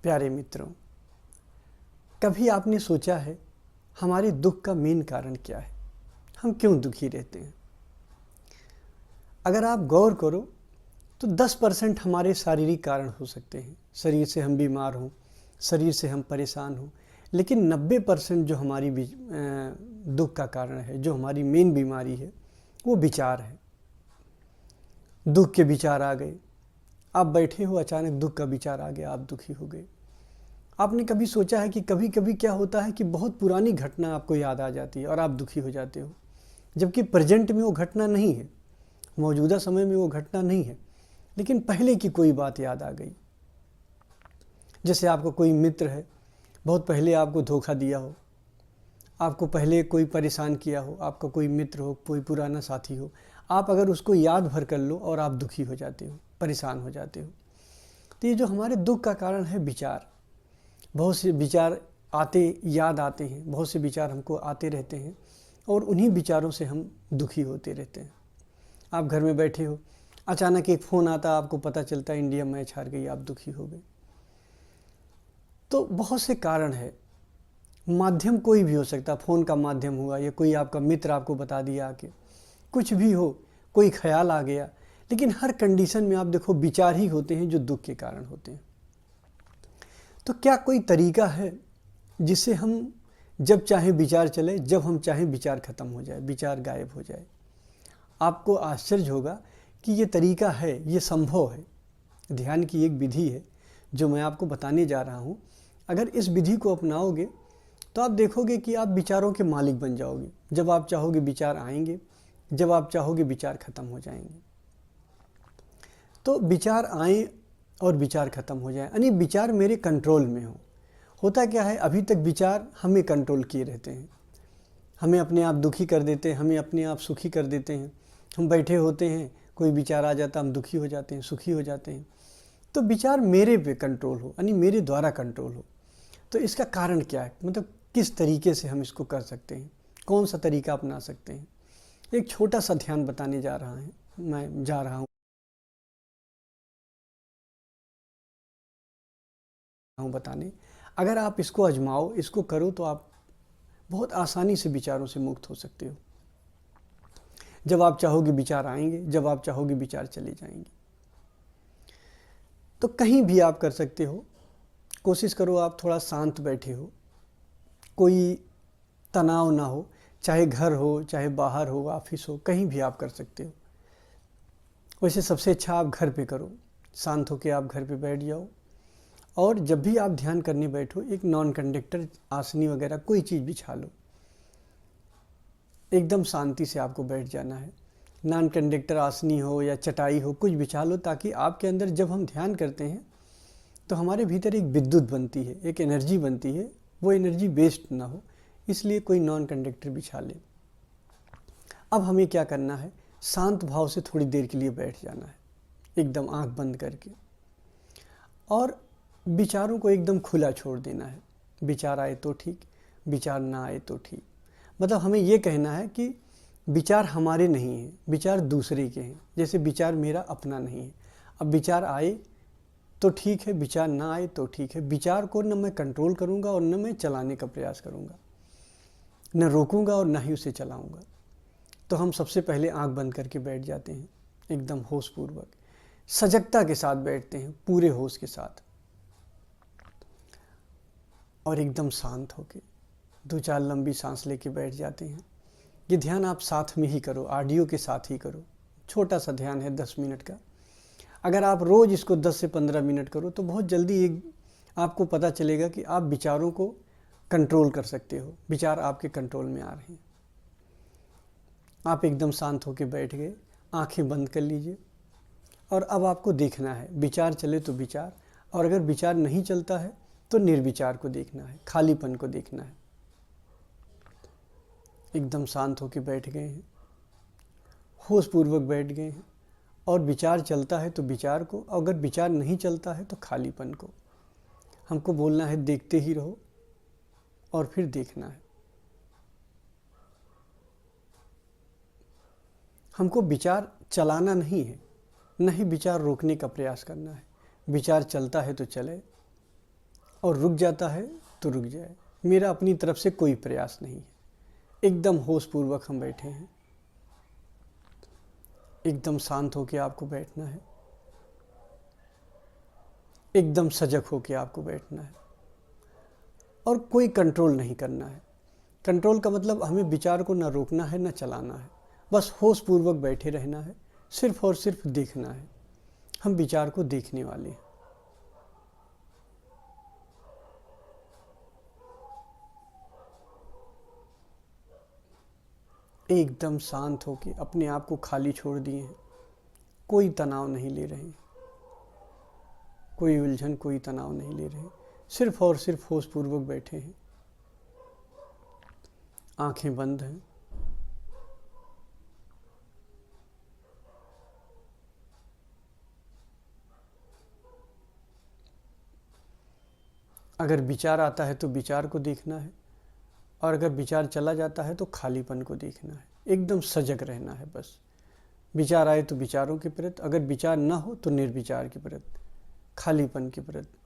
प्यारे मित्रों, कभी आपने सोचा है हमारे दुख का मेन कारण क्या है? हम क्यों दुखी रहते हैं? अगर आप गौर करो तो 10% हमारे शारीरिक कारण हो सकते हैं। शरीर से हम बीमार हों, शरीर से हम परेशान हों, लेकिन 90% जो हमारी दुख का कारण है, जो हमारी मेन बीमारी है, वो विचार है। दुख के विचार आ गए, आप बैठे हो, अचानक दुख का विचार आ गया, आप दुखी हो गए। आपने कभी सोचा है कि कभी कभी क्या होता है कि बहुत पुरानी घटना आपको याद आ जाती है और आप दुखी हो जाते हो, जबकि प्रेजेंट में वो घटना नहीं है, मौजूदा समय में वो घटना नहीं है, लेकिन पहले की कोई बात याद आ गई। जैसे आपका कोई मित्र है, बहुत पहले आपको धोखा दिया हो, आपको पहले कोई परेशान किया हो, आपका कोई मित्र हो, कोई पुराना साथी हो, आप अगर उसको याद भर कर लो और आप दुखी हो जाते हो, परेशान हो जाते हो। तो ये जो हमारे दुख का कारण है विचार। बहुत से विचार याद आते हैं, बहुत से विचार हमको आते रहते हैं और उन्हीं विचारों से हम दुखी होते रहते हैं। आप घर में बैठे हो, अचानक एक फ़ोन आता, आपको पता चलता है इंडिया मैच हार गई, आप दुखी हो गए। तो बहुत से कारण है, माध्यम कोई भी हो सकता, फ़ोन का माध्यम हुआ या कोई आपका मित्र आपको बता दिया आके, कुछ भी हो, कोई ख्याल आ गया, लेकिन हर कंडीशन में आप देखो विचार ही होते हैं जो दुख के कारण होते हैं। तो क्या कोई तरीका है जिससे हम जब चाहें विचार चले, जब हम चाहें विचार खत्म हो जाए, विचार गायब हो जाए? आपको आश्चर्य होगा कि ये तरीका है, ये संभव है। ध्यान की एक विधि है जो मैं आपको बताने जा रहा हूँ। अगर इस विधि को अपनाओगे तो आप देखोगे कि आप विचारों के मालिक बन जाओगे। जब आप चाहोगे विचार आएंगे, जब आप चाहोगे विचार खत्म हो जाएंगे। तो विचार आए और विचार खत्म हो जाए, यानी विचार मेरे कंट्रोल में हो। होता क्या है, अभी तक विचार हमें कंट्रोल किए रहते हैं, हमें अपने आप दुखी कर देते हैं, हमें अपने आप सुखी कर देते हैं। हम बैठे होते हैं, कोई विचार आ जाता, हम दुखी हो जाते हैं, सुखी हो जाते हैं। तो विचार मेरे पे कंट्रोल हो, यानी मेरे द्वारा कंट्रोल हो। तो इसका कारण क्या है, मतलब किस तरीके से हम इसको कर सकते हैं, कौन सा तरीका अपना सकते हैं? एक छोटा सा ध्यान बताने जा रहा है, मैं जा रहा हूँ बताने। अगर आप इसको आजमाओ, इसको करो, तो आप बहुत आसानी से विचारों से मुक्त हो सकते हो। जब आप चाहोगे विचार आएंगे, जब आप चाहोगे विचार चले जाएंगे। तो कहीं भी आप कर सकते हो। कोशिश करो आप थोड़ा शांत बैठे हो, कोई तनाव ना हो, चाहे घर हो, चाहे बाहर हो, ऑफिस हो, कहीं भी आप कर सकते हो। वैसे सबसे अच्छा आप घर पे करो, शांत होकर आप घर पे बैठ जाओ। और जब भी आप ध्यान करने बैठो, एक नॉन कंडक्टर आसनी वगैरह कोई चीज़ बिछा लो, एकदम शांति से आपको बैठ जाना है। नॉन कंडक्टर आसनी हो या चटाई हो, कुछ बिछा लो, ताकि आपके अंदर जब हम ध्यान करते हैं तो हमारे भीतर एक विद्युत बनती है, एक एनर्जी बनती है, वो एनर्जी वेस्ट ना हो, इसलिए कोई नॉन कंडक्टर बिछा ले। अब हमें क्या करना है, शांत भाव से थोड़ी देर के लिए बैठ जाना है, एकदम आंख बंद करके, और विचारों को एकदम खुला छोड़ देना है। विचार आए तो ठीक, विचार ना आए तो ठीक। मतलब हमें ये कहना है कि विचार हमारे नहीं हैं, विचार दूसरे के हैं। जैसे विचार मेरा अपना नहीं है। अब विचार आए तो ठीक है, विचार ना आए तो ठीक है। विचार को न मैं कंट्रोल करूँगा और न मैं चलाने का प्रयास करूँगा, न रोकूँगा और न ही उसे चलाऊँगा। तो हम सबसे पहले आंख बंद करके बैठ जाते हैं, एकदम होशपूर्वक, सजगता के साथ बैठते हैं, पूरे होश के साथ, और एकदम शांत होके 2-4 लंबी सांस लेके बैठ जाते हैं। ये ध्यान आप साथ में ही करो, ऑडियो के साथ ही करो। छोटा सा ध्यान है 10 मिनट का। अगर आप रोज़ इसको 10 से 15 मिनट करो तो बहुत जल्दी आपको पता चलेगा कि आप विचारों को कंट्रोल कर सकते हो, विचार आपके कंट्रोल में आ रहे हैं। आप एकदम शांत होकर बैठ गए, आंखें बंद कर लीजिए, और अब आपको देखना है, विचार चले तो विचार, और अगर विचार नहीं चलता है तो निर्विचार को देखना है, खालीपन को देखना है। एकदम शांत होकर बैठ गए हैं, होशपूर्वक बैठ गए हैं, और विचार चलता है तो विचार को, अगर विचार नहीं चलता है तो खालीपन को। हमको बोलना है देखते ही रहो, और फिर देखना है। हमको विचार चलाना नहीं है, न ही विचार रोकने का प्रयास करना है। विचार चलता है तो चले, और रुक जाता है तो रुक जाए। मेरा अपनी तरफ से कोई प्रयास नहीं है। एकदम होशपूर्वक हम बैठे हैं, एकदम शांत होकर आपको बैठना है, एकदम सजग होकर आपको बैठना है और कोई कंट्रोल नहीं करना है। कंट्रोल का मतलब हमें विचार को ना रोकना है ना चलाना है, बस होशपूर्वक बैठे रहना है, सिर्फ और सिर्फ देखना है। हम विचार को देखने वाले हैं। एकदम शांत होकर अपने आप को खाली छोड़ दिए हैं, कोई तनाव नहीं ले रहे हैं, कोई उलझन, कोई तनाव नहीं ले रहे हैं, सिर्फ और सिर्फ होशपूर्वक बैठे हैं। आंखें बंद हैं। अगर विचार आता है तो विचार को देखना है, और अगर विचार चला जाता है तो खालीपन को देखना है। एकदम सजग रहना है बस। विचार आए तो विचारों के प्रति, अगर विचार ना हो तो निर्विचार के प्रति, खालीपन के प्रति।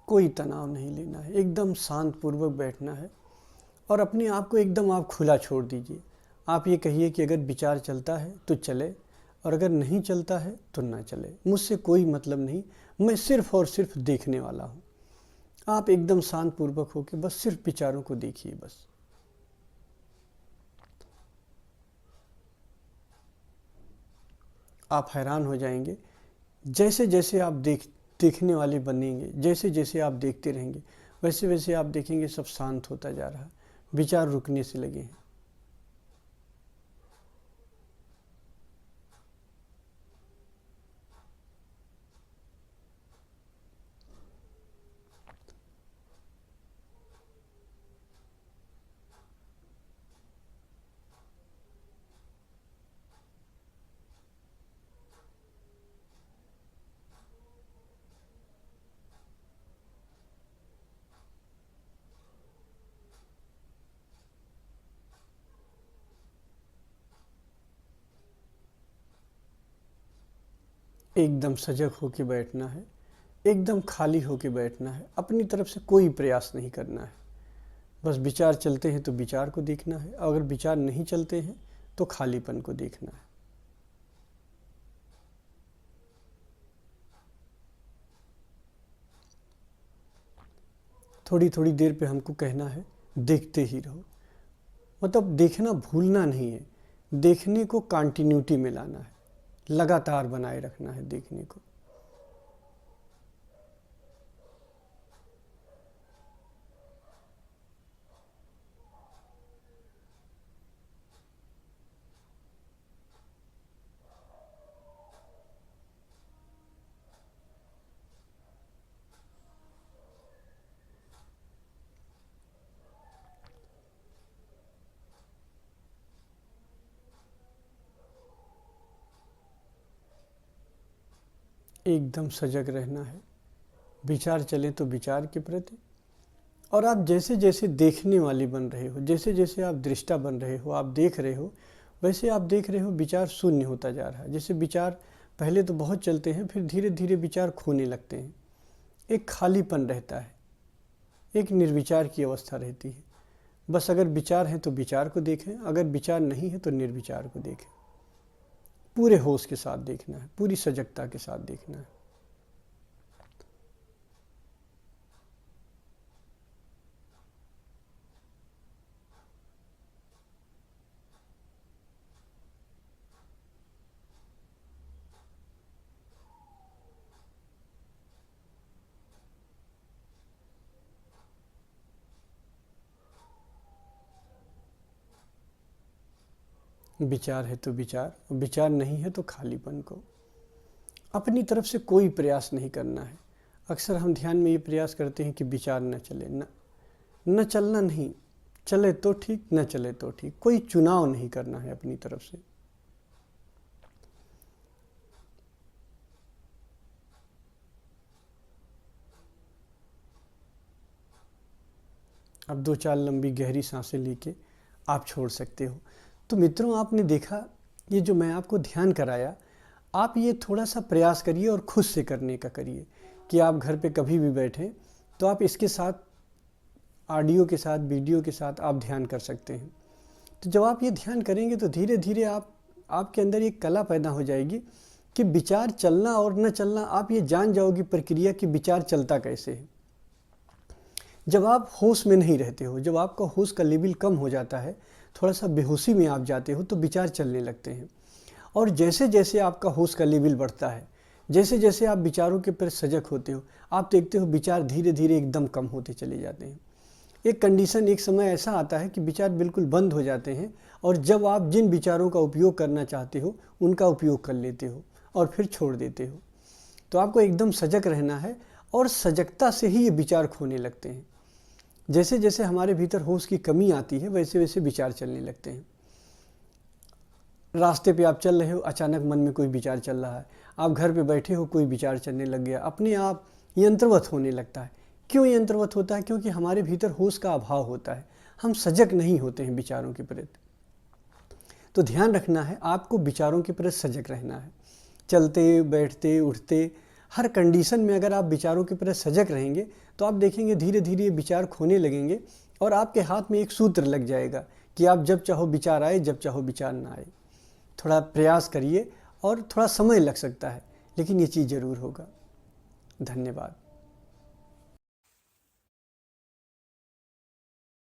कोई तनाव नहीं लेना है, एकदम शांत पूर्वक बैठना है और अपने आप को एकदम आप खुला छोड़ दीजिए। आप ये कहिए कि अगर विचार चलता है तो चले, और अगर नहीं चलता है तो ना चले, मुझसे कोई मतलब नहीं, मैं सिर्फ और सिर्फ देखने वाला हूँ। आप एकदम शांत पूर्वक होकर बस सिर्फ विचारों को देखिए। बस आप हैरान हो जाएंगे, जैसे जैसे आप देखने वाले बनेंगे, जैसे जैसे आप देखते रहेंगे, वैसे वैसे आप देखेंगे सब शांत होता जा रहा है, विचार रुकने से लगे हैं। एकदम सजग होकर बैठना है, एकदम खाली होकर बैठना है, अपनी तरफ से कोई प्रयास नहीं करना है। बस विचार चलते हैं तो विचार को देखना है, अगर विचार नहीं चलते हैं तो खालीपन को देखना है। थोड़ी थोड़ी देर पे हमको कहना है देखते ही रहो, मतलब देखना भूलना नहीं है, देखने को कंटिन्यूटी में लाना है, लगातार बनाए रखना है देखने को। एकदम सजग रहना है, विचार चले तो विचार के प्रति, और आप जैसे जैसे देखने वाले बन रहे हो, जैसे जैसे आप दृष्टा बन रहे हो, आप देख रहे हो, वैसे आप देख रहे हो विचार शून्य होता जा रहा है। जैसे विचार पहले तो बहुत चलते हैं, फिर धीरे धीरे विचार खोने लगते हैं, एक खालीपन रहता है, एक निर्विचार की अवस्था रहती है। बस अगर विचार है तो विचार को देखें, अगर विचार नहीं है तो निर्विचार को देखें। पूरे होश के साथ देखना है, पूरी सजगता के साथ देखना है। विचार है तो विचार, विचार नहीं है तो खालीपन को। अपनी तरफ से कोई प्रयास नहीं करना है। अक्सर हम ध्यान में ये प्रयास करते हैं कि विचार न चले, न चलना नहीं, चले तो ठीक, न चले तो ठीक, कोई चुनाव नहीं करना है अपनी तरफ से। अब 2-4 लंबी गहरी सांसें लेके आप छोड़ सकते हो। तो मित्रों, आपने देखा ये जो मैं आपको ध्यान कराया, आप ये थोड़ा सा प्रयास करिए और खुद से करने का करिए कि आप घर पे कभी भी बैठें तो आप इसके साथ, ऑडियो के साथ, वीडियो के साथ आप ध्यान कर सकते हैं। तो जब आप ये ध्यान करेंगे तो धीरे धीरे आपके अंदर एक कला पैदा हो जाएगी कि विचार चलना और न चलना, आप ये जान जाओगी प्रक्रिया कि विचार चलता कैसे है। जब आप होश में नहीं रहते हो, जब आपका होश का लेवल कम हो जाता है, थोड़ा सा बेहोशी में आप जाते हो, तो विचार चलने लगते हैं। और जैसे जैसे आपका होश का लेवल बढ़ता है, जैसे जैसे आप विचारों के प्रति सजग होते हो, आप देखते हो विचार धीरे धीरे एकदम कम होते चले जाते हैं। एक कंडीशन, एक समय ऐसा आता है कि विचार बिल्कुल बंद हो जाते हैं और जब आप जिन विचारों का उपयोग करना चाहते हो उनका उपयोग कर लेते हो और फिर छोड़ देते हो। तो आपको एकदम सजग रहना है और सजगता से ही ये विचार खोने लगते हैं। जैसे जैसे हमारे भीतर होश की कमी आती है वैसे वैसे विचार चलने लगते हैं। रास्ते पे आप चल रहे हो, अचानक मन में कोई विचार चल रहा है, आप घर पे बैठे हो, कोई विचार चलने लग गया, अपने आप यंत्रवत होने लगता है। क्यों यंत्रवत होता है? क्योंकि हमारे भीतर होश का अभाव होता है, हम सजग नहीं होते हैं विचारों के प्रति। तो ध्यान रखना है, आपको विचारों के प्रति सजग रहना है। चलते बैठते उठते हर कंडीशन में अगर आप विचारों के प्रति सजग रहेंगे तो आप देखेंगे धीरे धीरे ये विचार खोने लगेंगे और आपके हाथ में एक सूत्र लग जाएगा कि आप जब चाहो विचार आए, जब चाहो विचार ना आए। थोड़ा प्रयास करिए और थोड़ा समय लग सकता है, लेकिन ये चीज़ ज़रूर होगा। धन्यवाद।